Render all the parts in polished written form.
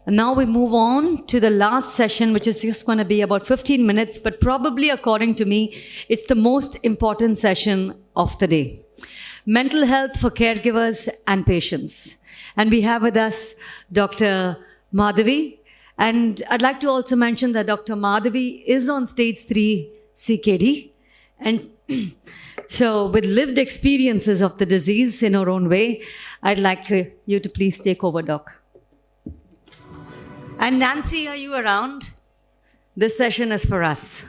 Now we move on to the last session, which is just going to be about 15 minutes, but probably, according to me, it's the most important session of the day. Mental health for caregivers and patients. And we have with us Dr. Madhavi. And I'd like to also mention that Dr. Madhavi is on stage 3 CKD. And so with lived experiences of the disease in her own way, I'd like you to please take over, Doc. And Nancy, are you around? This session is for us.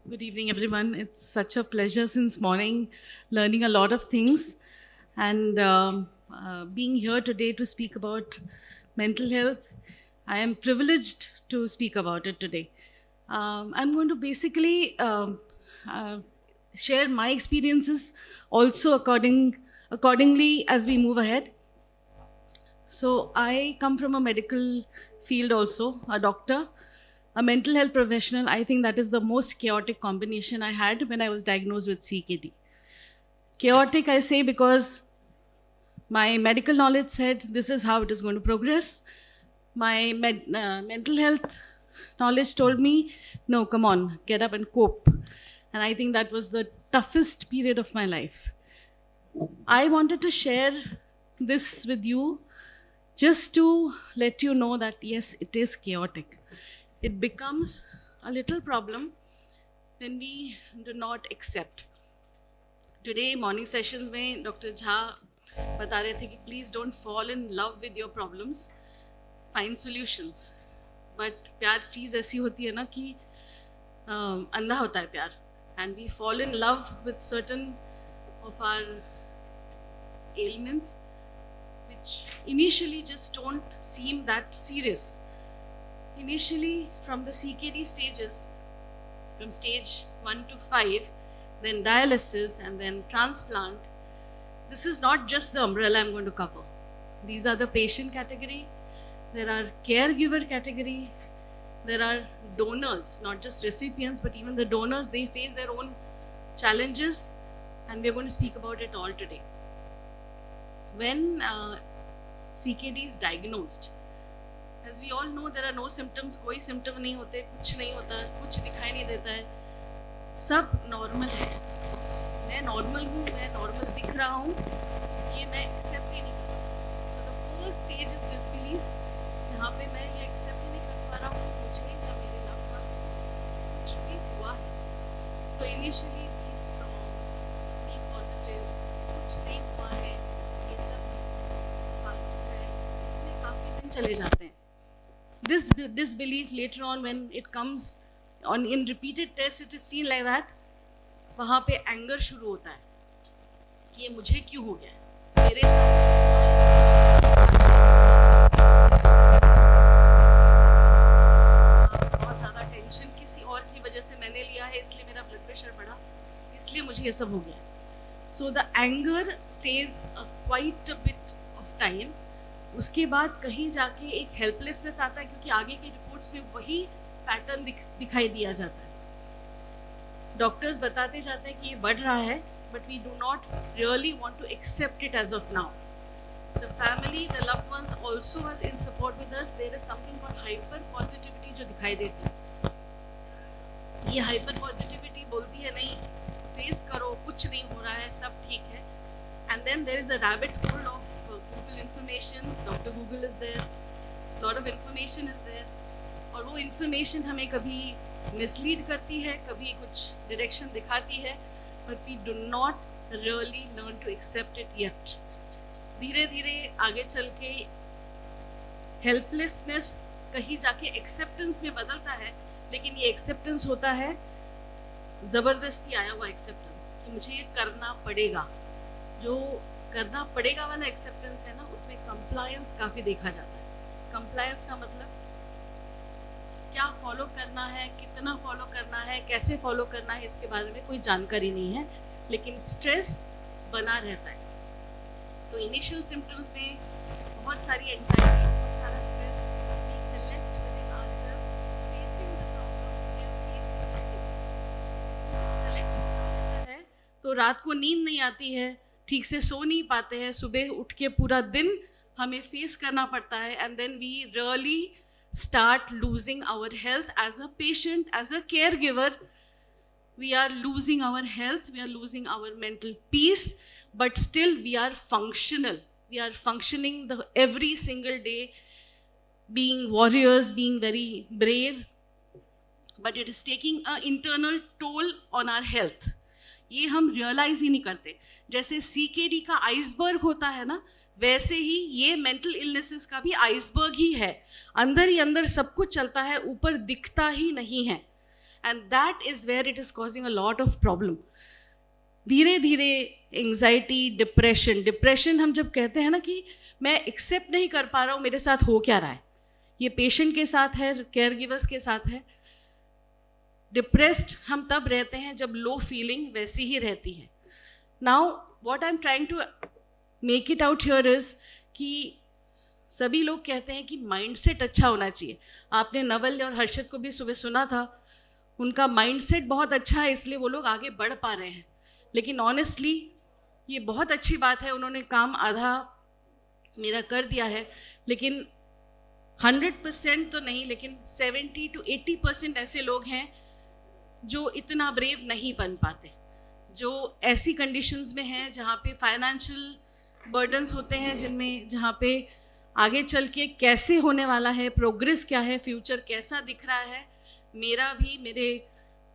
Good evening, everyone. It's such a pleasure since morning, learning a lot of things, and being here today to speak about mental health. I am privileged to speak about it today. I'm going to basically share my experiences also accordingly as we move ahead. So I come from a medical field also, a doctor, a mental health professional. I think that is the most chaotic combination I had when I was diagnosed with CKD. Chaotic, I say, because my medical knowledge said this is how it is going to progress. My mental health knowledge told me, no, come on, get up and cope. And I think that was the toughest period of my life. I wanted to share this with you just to let you know that yes, it is chaotic. It becomes a little problem when we do not accept. Today, morning sessions में Dr. Jha बता रहे थे कि please don't fall in love with your problems, find solutions. But प्यार चीज़ ऐसी होती है ना कि अंधा होता है प्यार, and we fall in love with certain of our ailments which initially just don't seem that serious. Initially, from the CKD stages, from stage 1 to 5, then dialysis and then transplant, this is not just the umbrella I'm going to cover. These are the patient category, there are caregiver category, there are donors, not just recipients, but even the donors, they face their own challenges, and we're going to speak about it all today. When CKD is diagnosed, as we all know, there are no symptoms, कोई symptom नहीं होते, कुछ नहीं होता, कुछ दिखाई नहीं देता है, सब normal है. मैं normal हूँ, मैं normal दिख रहा हूँ, ये मैं accept ही नहीं कर रहा. So the first stage is disbelief, जहाँ पे मैं ये accept ही नहीं कर पा रहा हूँ, मुझे या मेरे loved ones को कुछ भी हुआ है. So initially be strong, be positive, कुछ नहीं हुआ है, ये सब फालतू है, इसमें काफी दिन चले जाते हैं. This disbelief later on, when it comes on in repeated tests, it is seen like that. वहाँ पे anger शुरू होता है कि ये मुझे क्यों हो गया है, मेरे बहुत ज़्यादा टेंशन किसी और की वजह से मैंने लिया है, इसलिए मेरा ब्लड प्रेशर बढ़ा, इसलिए मुझे ये सब हो गया. So the anger stays quite a bit of time. उसके बाद कहीं जाके एक हेल्पलेसनेस आता है, क्योंकि आगे की रिपोर्ट्स में वही पैटर्न दिखाई दिया जाता है. डॉक्टर्स बताते जाते हैं कि ये बढ़ रहा है, but we do not really want to accept it as of now. The family, the loved ones also are in support with us. There is something called hyper positivity जो दिखाई देती है. ये हाइपर पॉजिटिविटी बोलती है नहीं, face करो, कुछ नहीं हो रहा है, सब ठीक है. And then there is a rabbit hole of Google information. Dr. Google is there, lot of information is there, और वो information हमें कभी mislead करती है, कभी कुछ direction दिखाती है, but we do not really learn to accept it yet. धीरे धीरे आगे चल के helplessness कहीं जाके acceptance में बदलता है, लेकिन ये acceptance होता है ज़बरदस्ती आया हुआ acceptance कि मुझे ये करना पड़ेगा. जो करना पड़ेगा वाला एक्सेप्टेंस है ना, उसमें कंप्लायंस काफ़ी देखा जाता है. कंप्लायंस का मतलब क्या फॉलो करना है, कितना फॉलो करना है, कैसे फॉलो करना है, इसके बारे में कोई जानकारी नहीं है, लेकिन स्ट्रेस बना रहता है. तो इनिशियल सिम्टम्स में बहुत सारी एंजाइटी, बहुत सारा स्ट्रेस, तो रात को नींद नहीं आती है, ठीक से सो नहीं पाते हैं, सुबह उठ के पूरा दिन हमें फेस करना पड़ता है, and then we really start losing our health as a patient, as a caregiver. We are losing our health, we are losing our mental peace, but still we are functional. We are functioning every single day, being warriors, being very brave, but it is taking an internal toll on our health. ये हम realise ही नहीं करते. जैसे CKD का iceberg होता है ना, वैसे ही ये मेंटल इलनेसेस का भी आइसबर्ग ही है. अंदर ही अंदर सब कुछ चलता है, ऊपर दिखता ही नहीं है. And that is where it is causing a lot of problem. धीरे धीरे एंग्जाइटी, डिप्रेशन हम जब कहते हैं ना कि मैं एक्सेप्ट नहीं कर पा रहा हूँ मेरे साथ हो क्या रहा है, ये पेशेंट के साथ है, केयर गिवर्स के साथ है. डिप्रेस्ड हम तब रहते हैं जब लो फीलिंग वैसी ही रहती है. Now what I am trying to make it out here is कि सभी लोग कहते हैं कि माइंडसेट अच्छा होना चाहिए. आपने नवल और हर्षद को भी सुबह सुना था, उनका माइंडसेट बहुत अच्छा है इसलिए वो लोग आगे बढ़ पा रहे हैं. लेकिन ऑनेस्टली ये बहुत अच्छी बात है, उन्होंने काम आधा मेरा कर दिया है. लेकिन 100% तो नहीं, लेकिन 70 to 80% ऐसे लोग हैं जो इतना ब्रेव नहीं बन पाते, जो ऐसी कंडीशंस में हैं जहाँ पे फाइनेंशियल बर्डन्स होते हैं, जहाँ पे आगे चल के कैसे होने वाला है, प्रोग्रेस क्या है, फ्यूचर कैसा दिख रहा है, मेरा भी, मेरे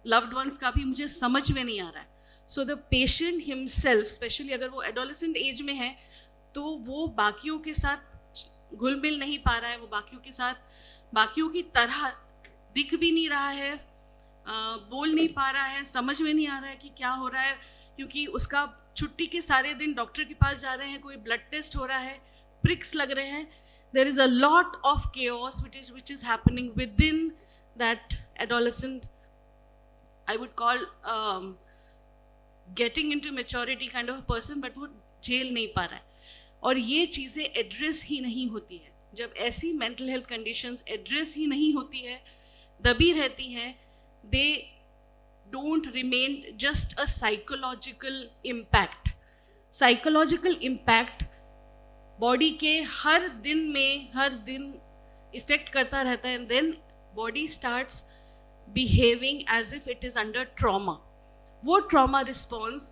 लव्ड वंस का भी मुझे समझ में नहीं आ रहा है. So the patient himself, specially अगर वो एडोलेसेंट एज में है, तो वो बाकियों के साथ घुल मिल नहीं पा रहा है, वो बाकियों के साथ बाकियों की तरह दिख भी नहीं रहा है, बोल नहीं पा रहा है, समझ में नहीं आ रहा है कि क्या हो रहा है, क्योंकि उसका छुट्टी के सारे दिन डॉक्टर के पास जा रहे हैं, कोई ब्लड टेस्ट हो रहा है, प्रिक्स लग रहे हैं. There is a lot of chaos which is happening within that adolescent, I would call getting into maturity kind of a person, but वो झेल नहीं पा रहा है. और ये चीज़ें एड्रेस ही नहीं होती है. जब ऐसी मेंटल हेल्थ कंडीशंस एड्रेस ही नहीं होती है, दबी रहती हैं, they don't remain just a psychological impact. Psychological impact body के हर दिन इफेक्ट करता रहता है, and then body starts behaving as if it is under trauma. वो ट्रॉमा रिस्पॉन्स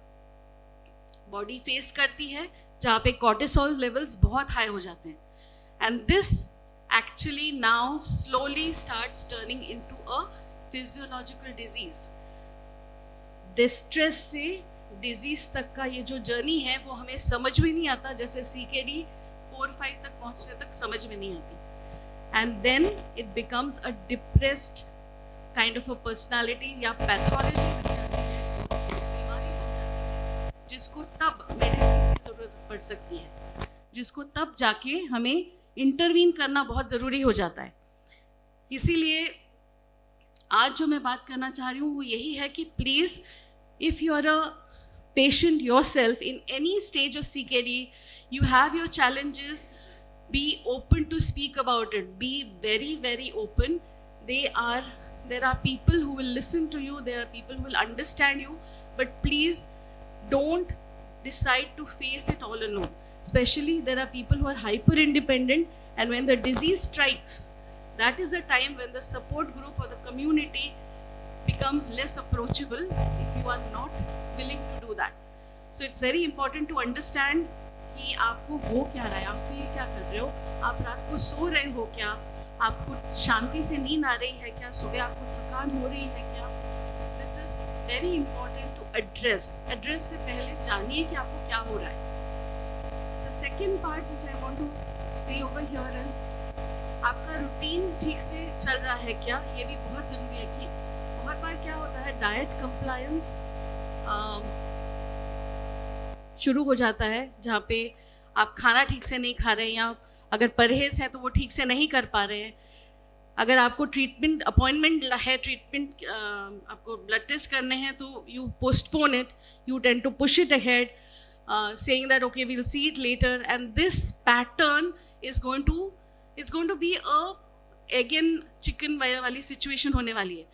बॉडी फेस करती है जहाँ पे कॉर्टिसोल लेवल्स बहुत हाई हो जाते हैं, and this actually now slowly starts turning into a physiological disease. Distress से डिजीज तक का ये जो जर्नी है वो हमें समझ में नहीं आता. जैसे CKD 4-5 तक पहुंचने तक समझ में नहीं आती, and then it becomes a depressed kind of a personality या पैथोलॉजी बन जाती है, बीमारी बन जाती है, जिसको तब मेडिसिन की ज़रूरत पड़ सकती है, जिसको तब जाके हमें इंटरवीन करना बहुत ज़रूरी हो जाता है. इसीलिए आज जो मैं बात करना चाह रही हूँ वो यही है कि please, if you are a patient yourself in any stage of CKD, you have your challenges, be open to speak about it, be very, very open. There are people who will listen to you, there are people who will understand you, but please don't decide to face it all alone. Especially there are people who are hyper independent, and when the disease strikes, that is the time when the support group or the community becomes less approachable if you are not willing to do that. So it's very important to understand कि आपको हो क्या रहा है, आप feel क्या कर रहे हो, आप रात को सो रहे हो क्या, आपको शांति से नींद आ रही है क्या, सुबह आपको थकान हो रही है क्या. This is very important to address से पहले जानिए कि आपको क्या हो रहा है. The second part which I want to say over here is, आपका रूटीन ठीक से चल रहा है क्या. ये भी बहुत ज़रूरी है कि बहुत बार क्या होता है, डाइट कंप्लायंस शुरू हो जाता है जहाँ पे आप खाना ठीक से नहीं खा रहे हैं, या अगर परहेज है तो वो ठीक से नहीं कर पा रहे हैं. अगर आपको ट्रीटमेंट अपॉइंटमेंट है, ट्रीटमेंट आपको ब्लड टेस्ट करने हैं, तो you postpone it, you tend to push it ahead, saying that okay, we'll see it later, and this pattern is going to be a again chicken वाली situation होने वाली है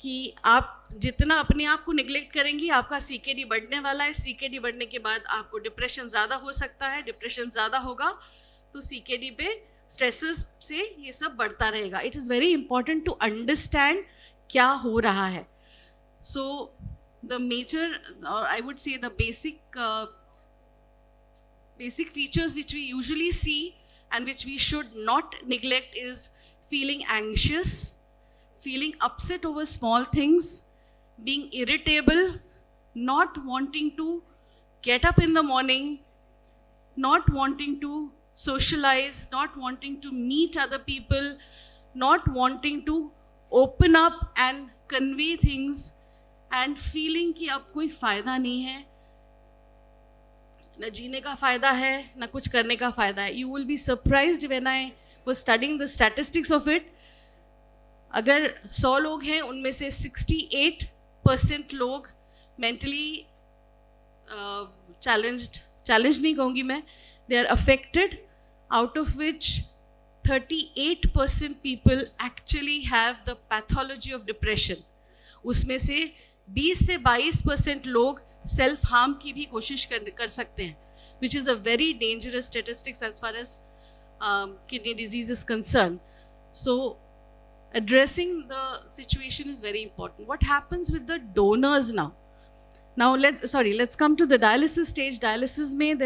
कि आप जितना अपने आप को निगलेक्ट करेंगी आपका सीकेडी बढ़ने वाला है. सीकेडी बढ़ने के बाद आपको डिप्रेशन ज़्यादा हो सकता है. डिप्रेशन ज़्यादा होगा तो सीकेडी पे स्ट्रेसेस से ये सब बढ़ता रहेगा. It is very important to understand क्या हो रहा है. सो द मेजर और I would say the basic features which we usually see and which we should not neglect is feeling anxious, feeling upset over small things, being irritable, not wanting to get up in the morning, not wanting to socialize, not wanting to meet other people, not wanting to open up and convey things, and feeling कि अब कोई फ़ायदा नहीं है, न जीने का फ़ायदा है न कुछ करने का फ़ायदा है. You will be surprised when I was studying the statistics of it. अगर 100 लोग हैं उनमें से 68% लोग मेंटली चैलेंज नहीं कहूँगी मैं, they are affected, out of which 38% people actually have the pathology of depression. उसमें से 20 से 22% लोग सेल्फ हार्म की भी कोशिश कर सकते हैं, which is a very dangerous statistics as far as kidney disease is concern. So addressing the situation is very important. What happens with the donors now? Now let's come to the dialysis stage. Dialysis mein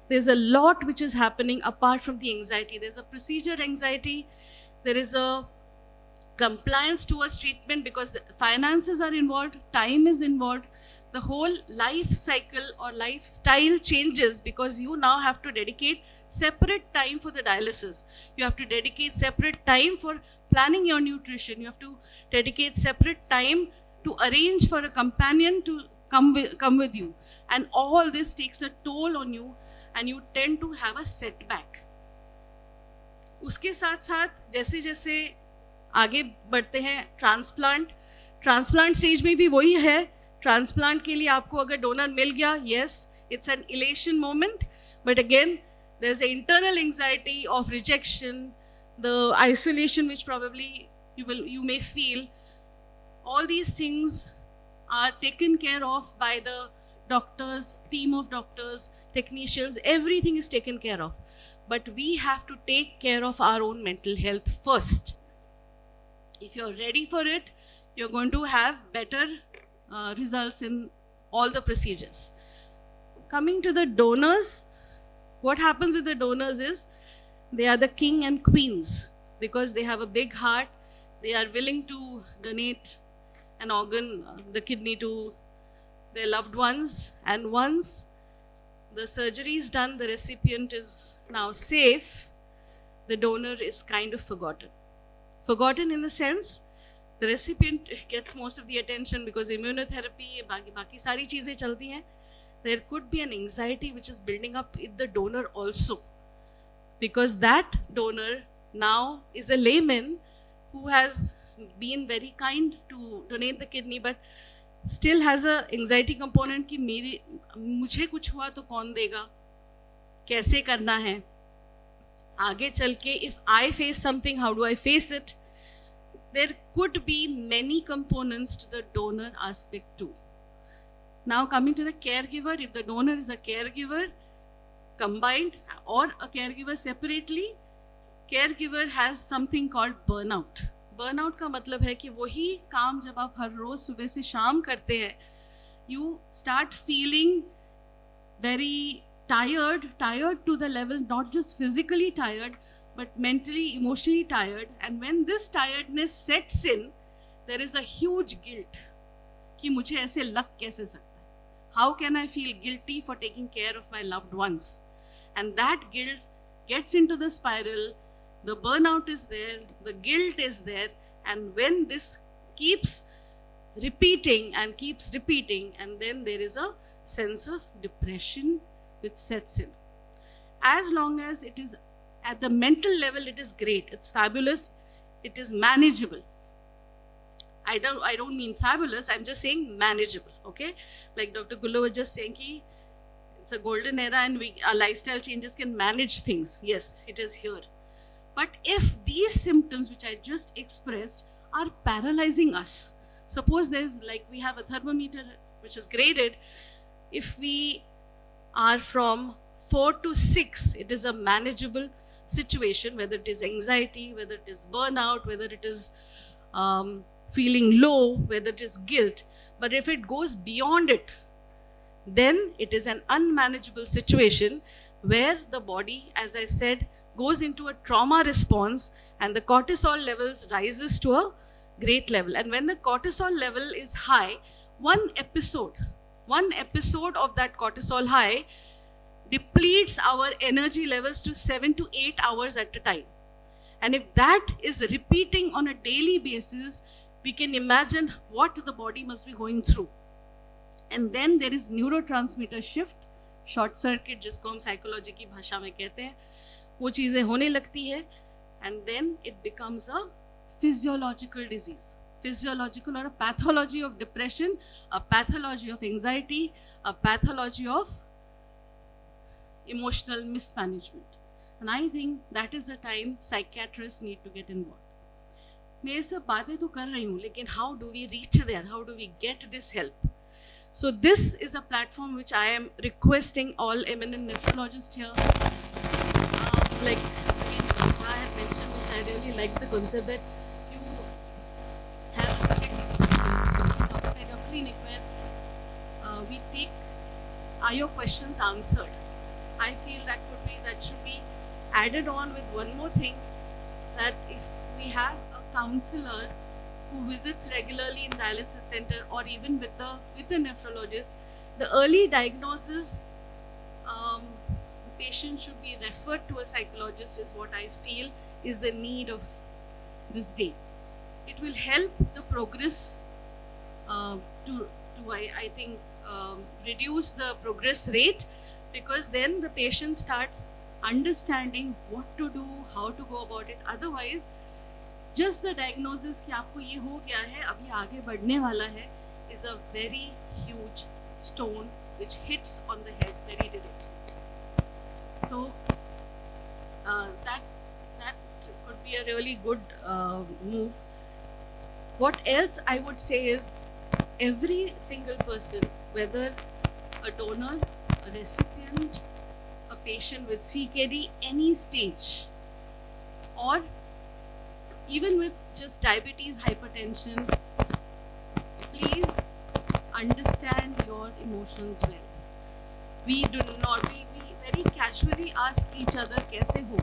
there's a lot which is happening apart from the anxiety. There's a procedure anxiety, there is a compliance towards treatment because the finances are involved, time is involved, the whole life cycle or lifestyle changes because you now have to dedicate separate time for the dialysis. You have to dedicate separate time for planning your nutrition. You have to dedicate separate time to arrange for a companion to come with you. And all this takes a toll on you and you tend to have a setback. उसके साथ साथ जैसे जैसे आगे बढ़ते हैं transplant stage में भी वही है. ट्रांसप्लांट के लिए आपको अगर डोनर मिल गया, yes, it's an elation moment, but again there's an internal anxiety of rejection, the isolation which probably you may feel. All these things are taken care of by the doctors, team of doctors, technicians, everything is taken care of. But we have to take care of our own mental health first. If you're ready for it, you're going to have better results in all the procedures. Coming to the donors, what happens with the donors is they are the king and queens because they have a big heart. They are willing to donate an organ, the kidney, to their loved ones. And once the surgery is done, the recipient is now safe, the donor is kind of forgotten. Forgotten in the sense, the recipient gets most of the attention because immunotherapy, बाकी सारी चीज़ें चलती हैं. There could be an anxiety which is building up in the donor also, because that donor now is a layman who has been very kind to donate the kidney, but still has a anxiety component कि मुझे कुछ हुआ तो कौन देगा, कैसे करना है, आगे चल के if I face something, how do I face it? There could be many components to the donor aspect too. Now coming to the caregiver, if the donor is a caregiver combined or a caregiver separately, caregiver has something called burnout. Burnout का मतलब है कि वही काम जब आप हर रोज सुबह से शाम करते हैं, you start feeling very tired to the level not just physically tired but mentally, emotionally tired. And when this tiredness sets in, there is a huge guilt कि मुझे ऐसे लग कैसे सकता है. How can I feel guilty for taking care of my loved ones? And that guilt gets into the spiral. The burnout is there, the guilt is there, and when this keeps repeating, and then there is a sense of depression which sets in. As long as it is at the mental level, it is great, it's fabulous, it is manageable. I don't mean fabulous, I'm just saying manageable, okay? Like Dr. Gullo was just saying ki it's a golden era and our lifestyle changes can manage things. Yes, it is here. But if these symptoms which I just expressed are paralyzing us, Suppose there's like we have a thermometer which is graded. If we are from 4 to 6, it is a manageable situation, whether it is anxiety, whether it is burnout, whether it is feeling low, whether it is guilt. But if it goes beyond it, then it is an unmanageable situation where the body, as I said, goes into a trauma response and the cortisol levels rises to a great level. And when the cortisol level is high, one episode of that cortisol high depletes our energy levels to 7 to 8 hours at a time. And if that is repeating on a daily basis, we can imagine what the body must be going through. And then there is neurotransmitter shift, short circuit जिसको हम psychology की भाषा में कहते हैं, वो चीज़ें होने लगती है and then it becomes a physiological disease, physiological और a pathology of depression, a pathology of anxiety, a pathology of emotional mismanagement. And I think that is the time psychiatrist need to get involve. मैं ये सब बातें तो कर रही हूँ, लेकिन how do we reach there, how do we get this help? So this is a platform which I am requesting all eminent nephrologists here. Like again, I had mentioned, which I really like the concept that you have a check outside your clinic where we take are your questions answered. I feel that should be added on with one more thing, that if we have a counselor who visits regularly in dialysis center or even with the nephrologist, the early diagnosis, patient should be referred to a psychologist is what I feel is the need of this day. It will help the progress I think reduce the progress rate, because then the patient starts understanding what to do, how to go about it. Otherwise, just the diagnosis कि आपको ये हो गया है, अभी आगे बढ़ने वाला है, is a very huge stone which hits on the head very directly. So that could be a really good move. What else I would say is, every single person, whether a donor, a recipient, a patient with CKD, any stage, or even with just diabetes, hypertension, please understand your emotions well. We very casually ask each other कैसे हो.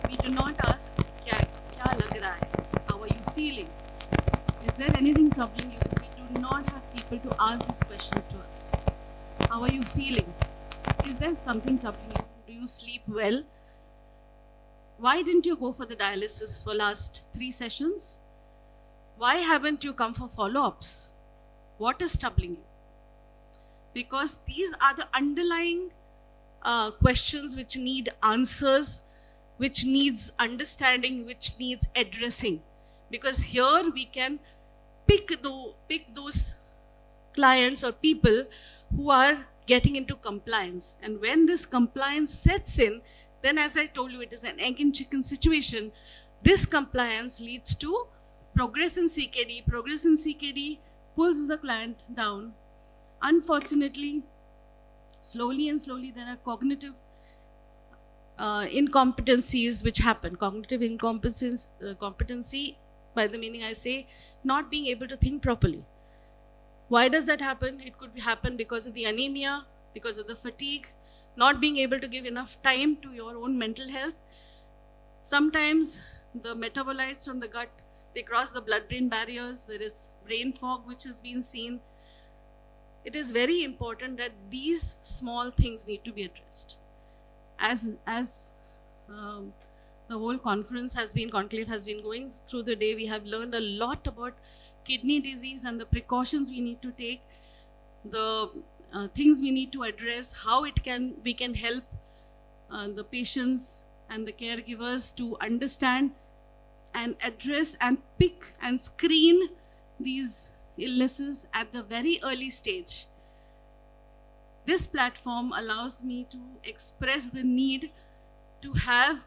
We do not ask क्या लग रहा है, how are you feeling, is there anything troubling you. We do not have people to ask these questions to us. How are you feeling? Is there something troubling you? Do you sleep well? Why didn't you go for the dialysis for last 3 sessions? Why haven't you come for follow-ups? What is troubling you? Because these are the underlying questions which need answers, which needs understanding, which needs addressing. Because here we can pick those clients or people who are getting into compliance. And when this compliance sets in, then, as I told you, it is an egg and chicken situation. This compliance leads to progress in CKD. Progress in CKD pulls the client down. Unfortunately, slowly there are cognitive incompetencies which happen. Cognitive incompetency, by the meaning I say, not being able to think properly. Why does that happen? It could happen because of the anemia, because of the fatigue, not being able to give enough time to your own mental health. Sometimes the metabolites from the gut, they cross the blood-brain barriers. There is brain fog which has been seen. It is very important that these small things need to be addressed. As the whole conclave has been going through the day, we have learned a lot about kidney disease and the precautions we need to take, the things we need to address, how we can help the patients and the caregivers to understand and address and pick and screen these illnesses at the very early stage. This platform allows me to express the need to have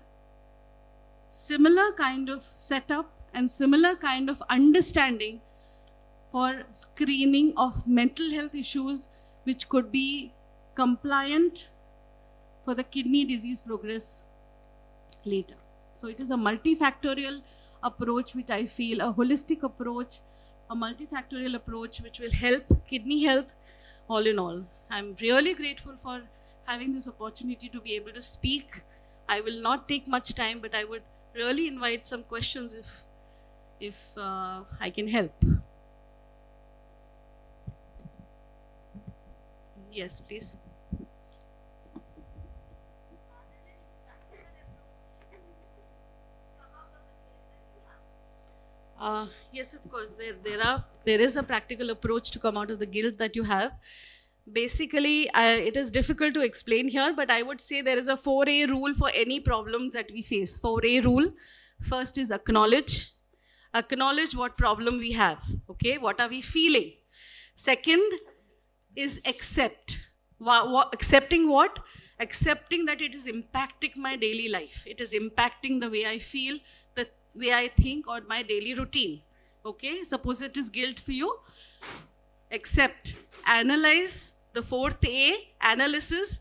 similar kind of setup and similar kind of understanding for screening of mental health issues which could be compliant for the kidney disease progress later. So it is a multifactorial approach which I feel, a holistic approach, a multifactorial approach which will help kidney health all in all. I'm really grateful for having this opportunity to be able to speak. I will not take much time, but I would really invite some questions if I can help. Yes, please. Yes, of course. There is a practical approach to come out of the guilt that you have. Basically, it is difficult to explain here, but I would say there is a 4A rule for any problems that we face. 4A rule. First is acknowledge. Acknowledge what problem we have. Okay, what are we feeling? Second is accept. Accepting what? Accepting that it is impacting my daily life. It is impacting the way I feel, the way I think, or my daily routine. Okay, suppose it is guilt for you. Accept. Analyze. The 4th A, analysis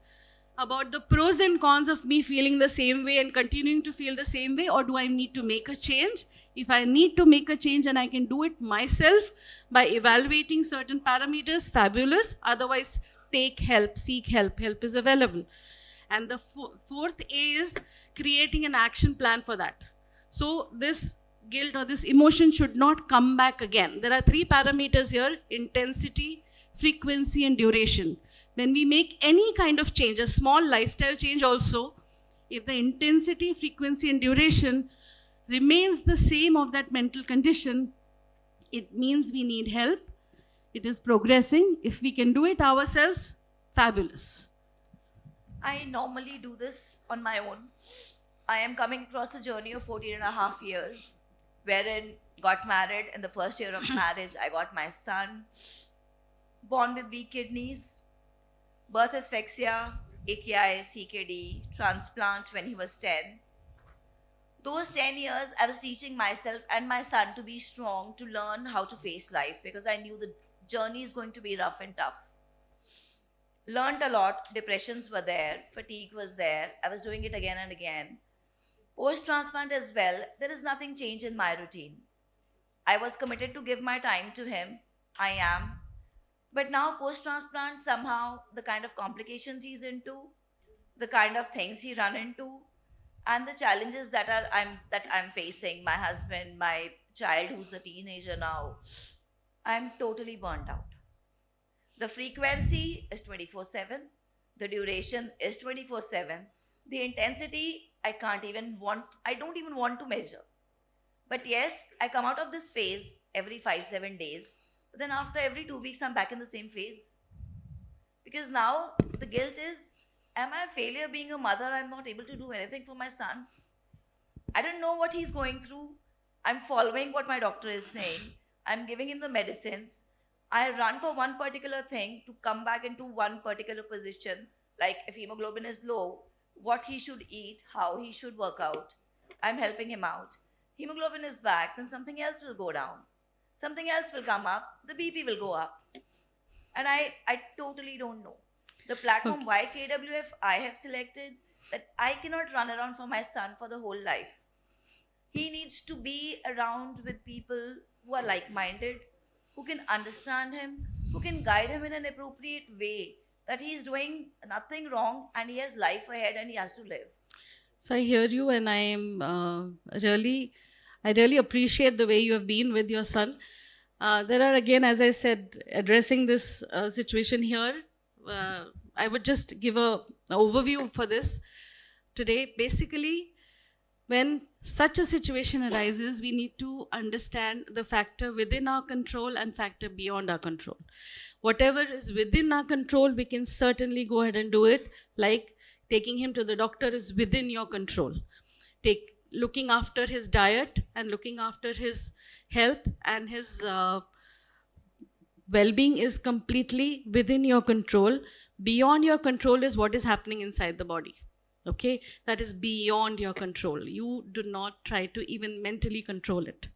about the pros and cons of me feeling the same way and continuing to feel the same way, or do I need to make a change? If I need to make a change and I can do it myself by evaluating certain parameters, fabulous. Otherwise, take help, seek help. Help is available. And the 4th A is creating an action plan for that. So this guilt or this emotion should not come back again. There are 3 parameters here: intensity, frequency, and duration. When we make any kind of change, a small lifestyle change also, if the intensity, frequency, and duration remains the same of that mental condition, it means we need help. It is progressing. If we can do it ourselves, fabulous. I normally do this on my own. I am coming across a journey of 14 and a half years, wherein got married. In the first year of marriage, I got my son, born with weak kidneys, birth asphyxia, AKI, CKD, transplant when he was 10. Those 10 years, I was teaching myself and my son to be strong, to learn how to face life, because I knew the journey is going to be rough and tough. Learned a lot. Depressions were there, fatigue was there. I was doing it again and again. Post-transplant as well, there is nothing changed in my routine. I was committed to give my time to him. I am. But now post-transplant, somehow the kind of complications he's into, the kind of things he run into, and the challenges that I'm facing, my husband, my child who's a teenager now, I'm totally burnt out. The frequency is 24/7. The duration is 24/7. The intensity, I don't even want to measure. But yes, I come out of this phase every 5-7 days. But then after every 2 weeks, I'm back in the same phase. Because now the guilt is, am I a failure being a mother? I'm not able to do anything for my son. I don't know what he's going through. I'm following what my doctor is saying. I'm giving him the medicines. I run for one particular thing to come back into one particular position. Like if hemoglobin is low, what he should eat, how he should work out. I'm helping him out. Hemoglobin is back, then something else will go down. Something else will come up, the BP will go up. And I totally don't know. The platform YKWF I have selected, that I cannot run around for my son for the whole life. He needs to be around with people who are like-minded, who can understand him, who can guide him in an appropriate way, that he's doing nothing wrong and he has life ahead and he has to live. So I hear you, and I really appreciate the way you have been with your son. There are, again, as I said, addressing this situation here, I would just give an overview for this today. Basically, when such a situation arises, we need to understand the factor within our control and factor beyond our control. Whatever is within our control, we can certainly go ahead and do it, like taking him to the doctor is within your control. Looking after his diet and looking after his health and his well-being is completely within your control. Beyond your control is what is happening inside the body. Okay, that is beyond your control. You do not try to even mentally control it.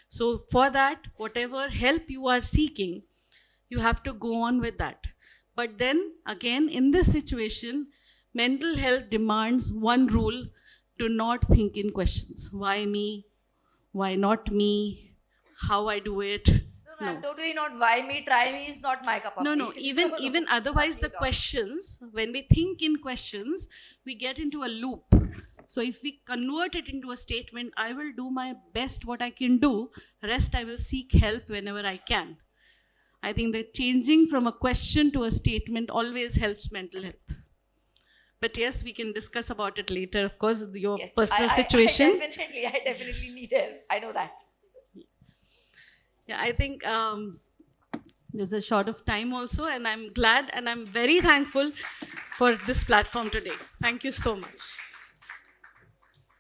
So for that, whatever help you are seeking, you have to go on with that. But then again, in this situation, mental health demands one rule: to not think in questions. Why me? Why not me? How I do it? No, I'm totally not. Why me? Try me is not my cup of No, tea. no. Even otherwise, the questions, when we think in questions, we get into a loop. So if we convert it into a statement, I will do my best what I can do. Rest, I will seek help whenever I can. I think that changing from a question to a statement always helps mental health. But yes, we can discuss about it later. Of course, your Yes, personal situation. I definitely need help. I know that. Yeah, I think there's a short of time also, and I'm glad and I'm very thankful for this platform today. Thank you so much.